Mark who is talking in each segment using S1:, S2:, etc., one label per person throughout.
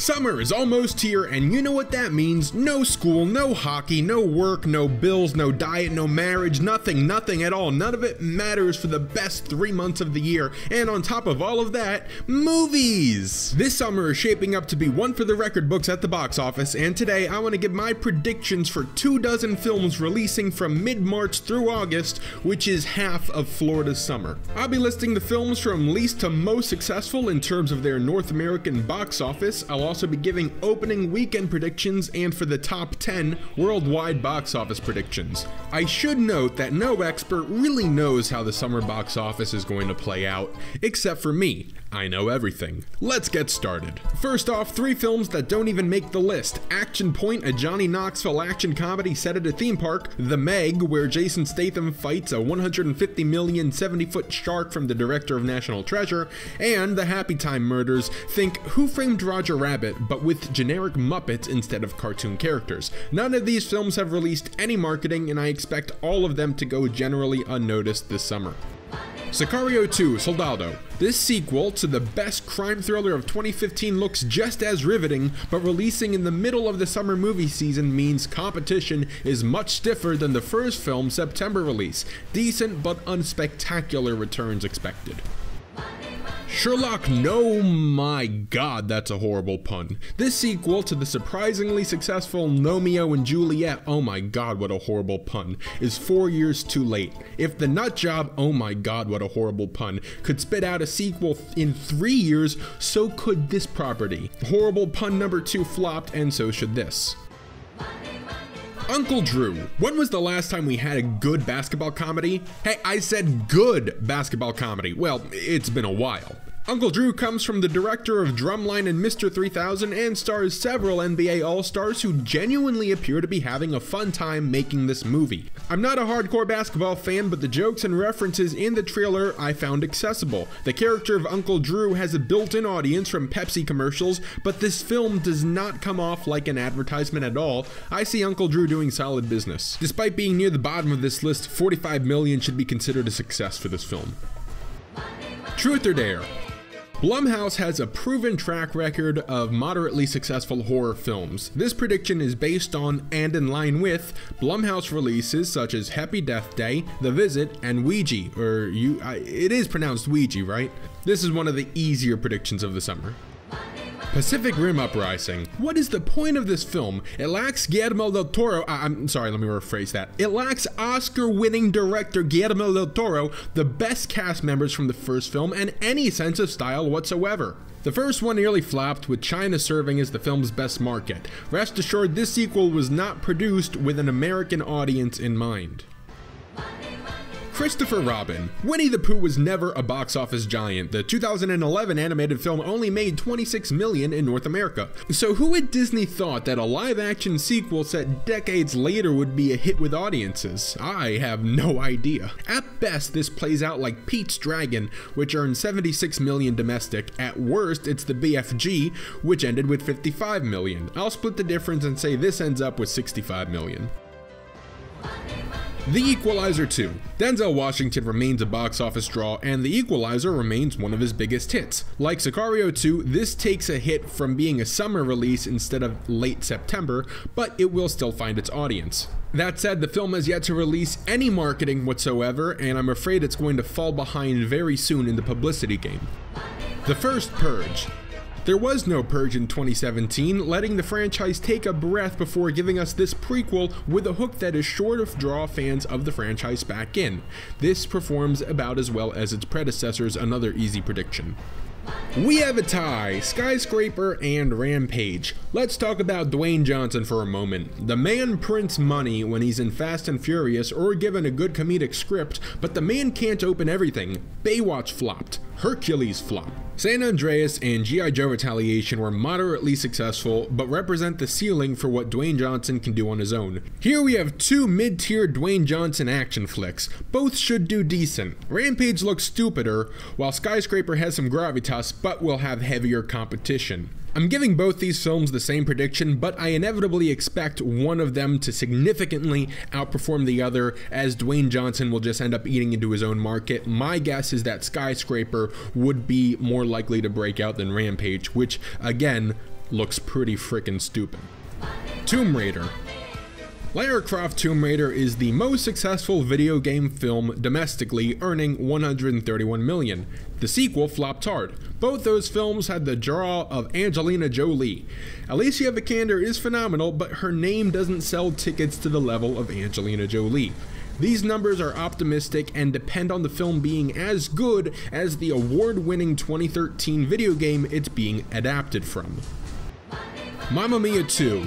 S1: Summer is almost here, and you know what that means. No school, no hockey, no work, no bills, no diet, no marriage, nothing at all. None of it matters for the best 3 months of the year. And on top of all of that, movies! This summer is shaping up to be one for the record books at the box office, and today I want to give my predictions for 24 films releasing from mid-March through August, which is half of Florida's summer. I'll be listing the films from least to most successful in terms of their North American box office. I'll also be giving opening weekend predictions and for the top 10 worldwide box office predictions. I should note that no expert really knows how the summer box office is going to play out, except for me. I know everything. Let's get started. First off, 3 films that don't even make the list. Action Point, a Johnny Knoxville action comedy set at a theme park. The Meg, where Jason Statham fights a 150 million 70-foot shark from the director of National Treasure. And The Happy Time Murders. Think Who Framed Roger Rabbit, but with generic Muppets instead of cartoon characters. None of these films have released any marketing, and I expect all of them to go generally unnoticed this summer. Sicario 2 Soldado. This sequel to the best crime thriller of 2015 looks just as riveting, but releasing in the middle of the summer movie season means competition is much stiffer than the first film's September release. Decent but unspectacular returns expected. Sherlock, no my god, that's a horrible pun. This sequel to the surprisingly successful Gnomeo and Juliet, oh my god, what a horrible pun, is 4 years too late. If the nut job, oh my god, what a horrible pun, could spit out a sequel in 3 years, so could this property. Horrible pun number 2 flopped, and so should this. Uncle Drew. When was the last time we had a good basketball comedy? Hey, I said good basketball comedy. Well, it's been a while. Uncle Drew comes from the director of Drumline and Mr. 3000 and stars several NBA All-Stars who genuinely appear to be having a fun time making this movie. I'm not a hardcore basketball fan, but the jokes and references in the trailer I found accessible. The character of Uncle Drew has a built-in audience from Pepsi commercials, but this film does not come off like an advertisement at all. I see Uncle Drew doing solid business. Despite being near the bottom of this list, 45 million should be considered a success for this film. Truth or Dare. Blumhouse has a proven track record of moderately successful horror films. This prediction is based on and in line with Blumhouse releases such as Happy Death Day, The Visit, and Ouija, it is pronounced Ouija, right? This is one of the easier predictions of the summer. Pacific Rim Uprising. What is the point of this film? It lacks Guillermo del Toro, I'm sorry, let me rephrase that. It lacks Oscar-winning director Guillermo del Toro, the best cast members from the first film, and any sense of style whatsoever. The first one nearly flopped, with China serving as the film's best market. Rest assured, this sequel was not produced with an American audience in mind. Christopher Robin. Winnie the Pooh was never a box office giant. The 2011 animated film only made 26 million in North America. So who at Disney thought that a live-action sequel set decades later would be a hit with audiences? I have no idea. At best, this plays out like Pete's Dragon, which earned 76 million domestic. At worst, it's the BFG, which ended with 55 million. I'll split the difference and say this ends up with 65 million. The Equalizer 2. Denzel Washington remains a box office draw, and The Equalizer remains one of his biggest hits. Like Sicario 2, this takes a hit from being a summer release instead of late September, but it will still find its audience. That said, the film has yet to release any marketing whatsoever, and I'm afraid it's going to fall behind very soon in the publicity game. The first Purge. There was no Purge in 2017, letting the franchise take a breath before giving us this prequel with a hook that is sure to draw fans of the franchise back in. This performs about as well as its predecessors, another easy prediction. We have a tie, Skyscraper and Rampage. Let's talk about Dwayne Johnson for a moment. The man prints money when he's in Fast and Furious or given a good comedic script, but the man can't open everything. Baywatch flopped. Hercules flopped. San Andreas and G.I. Joe Retaliation were moderately successful, but represent the ceiling for what Dwayne Johnson can do on his own. Here we have 2 mid-tier Dwayne Johnson action flicks. Both should do decent. Rampage looks stupider, while Skyscraper has some gravitas, but will have heavier competition. I'm giving both these films the same prediction, but I inevitably expect one of them to significantly outperform the other, as Dwayne Johnson will just end up eating into his own market. My guess is that Skyscraper would be more likely to break out than Rampage, which, again, looks pretty freaking stupid. Tomb Raider. Lara Croft Tomb Raider is the most successful video game film domestically, earning $131 million. The sequel flopped hard. Both those films had the draw of Angelina Jolie. Alicia Vikander is phenomenal, but her name doesn't sell tickets to the level of Angelina Jolie. These numbers are optimistic and depend on the film being as good as the award-winning 2013 video game it's being adapted from. Mamma Mia 2.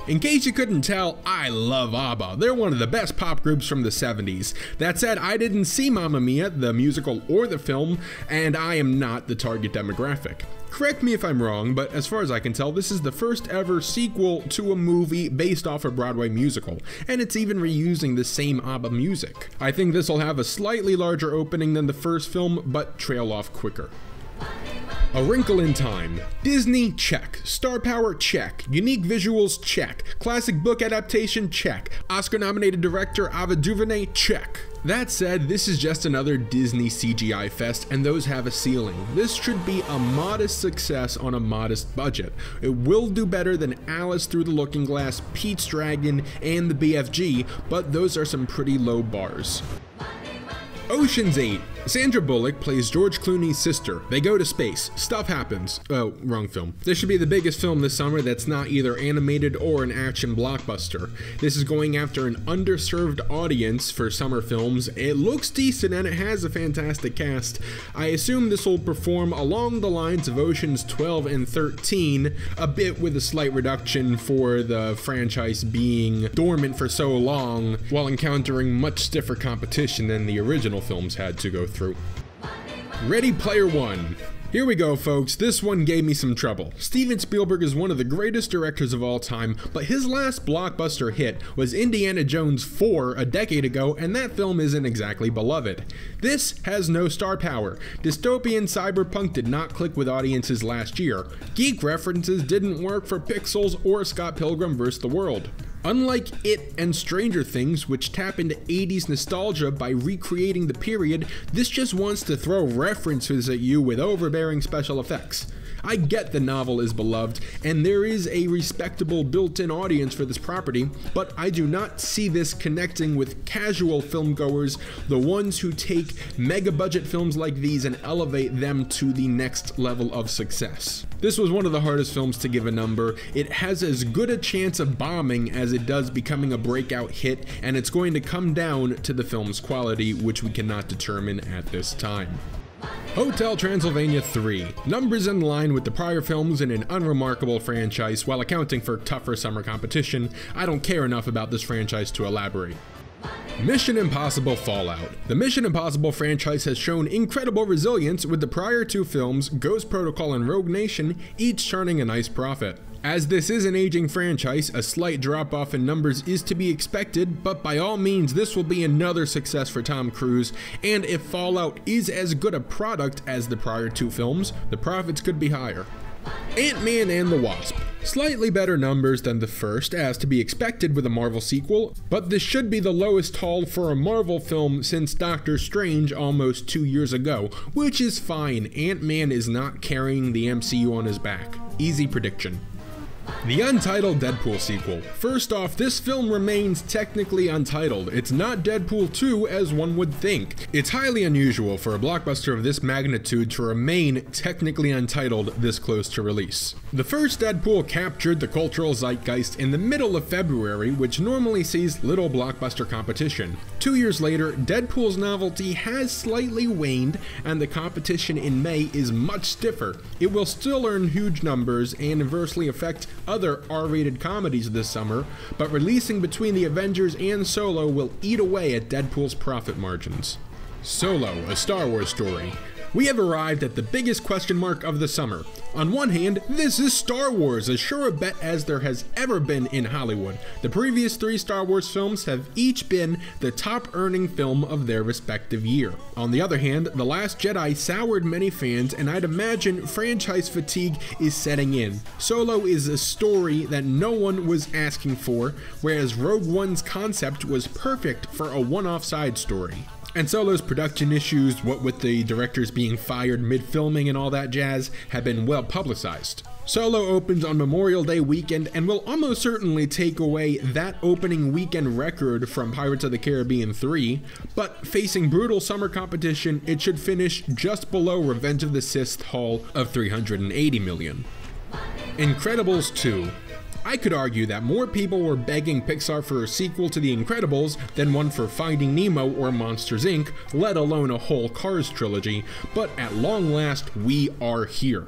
S1: In case you couldn't tell, I love ABBA. They're one of the best pop groups from the 70s. That said, I didn't see Mamma Mia, the musical or the film, and I am not the target demographic. Correct me if I'm wrong, but as far as I can tell, this is the first ever sequel to a movie based off a Broadway musical, and it's even reusing the same ABBA music. I think this will have a slightly larger opening than the first film, but trail off quicker. A Wrinkle in Time. Disney, check. Star power, check. Unique visuals, check. Classic book adaptation, check. Oscar-nominated director Ava DuVernay, check. That said, this is just another Disney CGI fest, and those have a ceiling. This should be a modest success on a modest budget. It will do better than Alice Through the Looking Glass, Pete's Dragon, and the BFG, but those are some pretty low bars. Ocean's 8. Sandra Bullock plays George Clooney's sister. They go to space. Stuff happens. Oh, wrong film. This should be the biggest film this summer that's not either animated or an action blockbuster. This is going after an underserved audience for summer films. It looks decent and it has a fantastic cast. I assume this will perform along the lines of Oceans 12 and 13, a bit with a slight reduction for the franchise being dormant for so long while encountering much stiffer competition than the original films had to go through. Ready Player One. Here we go, folks. This one gave me some trouble. Steven Spielberg is one of the greatest directors of all time, but his last blockbuster hit was Indiana Jones 4 a decade ago, and that film isn't exactly beloved. This has no star power. Dystopian cyberpunk did not click with audiences last year. Geek references didn't work for Pixels or Scott Pilgrim vs. the World. Unlike It and Stranger Things, which tap into 80s nostalgia by recreating the period, this just wants to throw references at you with overbearing special effects. I get the novel is beloved, and there is a respectable built-in audience for this property, but I do not see this connecting with casual filmgoers, the ones who take mega-budget films like these and elevate them to the next level of success. This was one of the hardest films to give a number. It has as good a chance of bombing as it does becoming a breakout hit, and it's going to come down to the film's quality, which we cannot determine at this time. Hotel Transylvania 3. Numbers in line with the prior films in an unremarkable franchise while accounting for tougher summer competition. I don't care enough about this franchise to elaborate. Mission Impossible Fallout. The Mission Impossible franchise has shown incredible resilience, with the prior two films, Ghost Protocol and Rogue Nation, each turning a nice profit. As this is an aging franchise, a slight drop-off in numbers is to be expected, but by all means this will be another success for Tom Cruise, and if Fallout is as good a product as the prior two films, the profits could be higher. Ant-Man and the Wasp. Slightly better numbers than the first, as to be expected with a Marvel sequel, but this should be the lowest haul for a Marvel film since Doctor Strange almost 2 years ago, which is fine. Ant-Man is not carrying the MCU on his back. Easy prediction. The untitled Deadpool sequel. First off, this film remains technically untitled. It's not Deadpool 2 as one would think. It's highly unusual for a blockbuster of this magnitude to remain technically untitled this close to release. The first Deadpool captured the cultural zeitgeist in the middle of February, which normally sees little blockbuster competition. 2 years later, Deadpool's novelty has slightly waned, and the competition in May is much stiffer. It will still earn huge numbers and inversely affect other R-rated comedies this summer, but releasing between the Avengers and Solo will eat away at Deadpool's profit margins. Solo, a Star Wars story. We have arrived at the biggest question mark of the summer. On one hand, this is Star Wars, as sure a bet as there has ever been in Hollywood. The previous 3 Star Wars films have each been the top earning film of their respective year. On the other hand, The Last Jedi soured many fans, and I'd imagine franchise fatigue is setting in. Solo is a story that no one was asking for, whereas Rogue One's concept was perfect for a one-off side story. And Solo's production issues, what with the directors being fired mid-filming and all that jazz, have been well publicized. Solo opens on Memorial Day weekend and will almost certainly take away that opening weekend record from Pirates of the Caribbean 3, but facing brutal summer competition, it should finish just below Revenge of the Sith's haul of $380 million. Incredibles 2. I could argue that more people were begging Pixar for a sequel to The Incredibles than one for Finding Nemo or Monsters Inc., let alone a whole Cars trilogy, but at long last, we are here.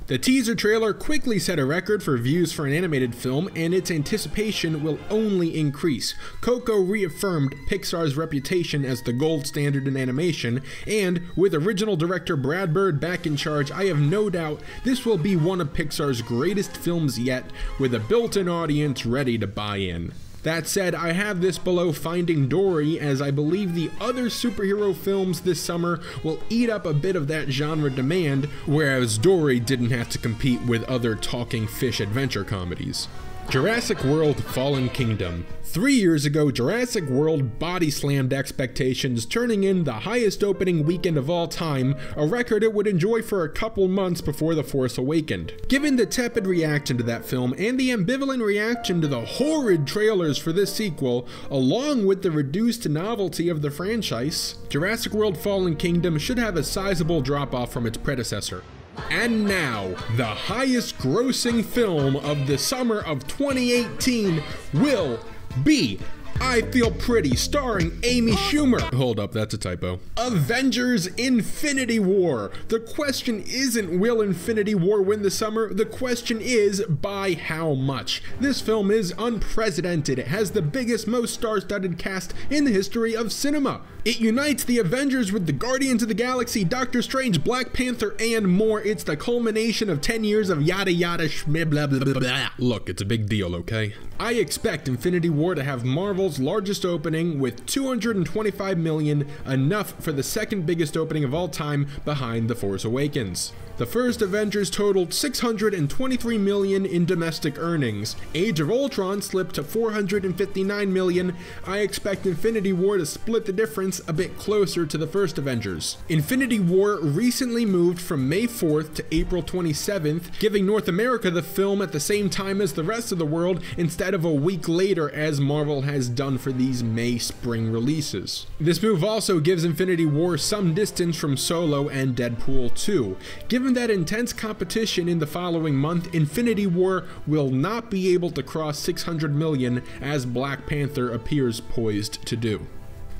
S1: The teaser trailer quickly set a record for views for an animated film, and its anticipation will only increase. Coco reaffirmed Pixar's reputation as the gold standard in animation, and with original director Brad Bird back in charge, I have no doubt this will be one of Pixar's greatest films yet, with a built-in audience ready to buy in. That said, I have this below Finding Dory, as I believe the other superhero films this summer will eat up a bit of that genre demand, whereas Dory didn't have to compete with other talking fish adventure comedies. Jurassic World: Fallen Kingdom. 3 years ago, Jurassic World body slammed expectations, turning in the highest opening weekend of all time, a record it would enjoy for a couple months before The Force Awakened. Given the tepid reaction to that film and the ambivalent reaction to the horrid trailers for this sequel, along with the reduced novelty of the franchise, Jurassic World: Fallen Kingdom should have a sizable drop-off from its predecessor. And now, the highest grossing film of the summer of 2018 will be I Feel Pretty, starring Amy Schumer. Hold up, that's a typo. Avengers: Infinity War. The question isn't will Infinity War win the summer, the question is by how much. This film is unprecedented. It has the biggest, most star-studded cast in the history of cinema. It unites the Avengers with the Guardians of the Galaxy, Doctor Strange, Black Panther, and more. It's the culmination of 10 years of yada yada shmib blah blah blah blah. Look, it's a big deal, okay? I expect Infinity War to have Marvel's largest opening with $225 million, enough for the second biggest opening of all time behind The Force Awakens. The first Avengers totaled $623 million in domestic earnings. Age of Ultron slipped to $459 million. I expect Infinity War to split the difference a bit closer to the first Avengers. Infinity War recently moved from May 4th to April 27th, giving North America the film at the same time as the rest of the world instead of a week later as Marvel has done for these May-spring releases. This move also gives Infinity War some distance from Solo and Deadpool 2. Given that intense competition in the following month, Infinity War will not be able to cross $600 million as Black Panther appears poised to do.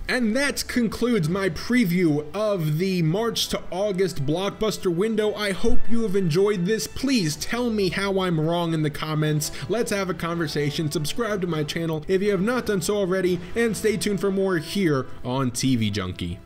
S1: And that concludes my preview of the March to August blockbuster window. I hope you have enjoyed this. Please tell me how I'm wrong in the comments. Let's have a conversation. Subscribe to my channel if you have not done so already, and stay tuned for more here on TV Junkie.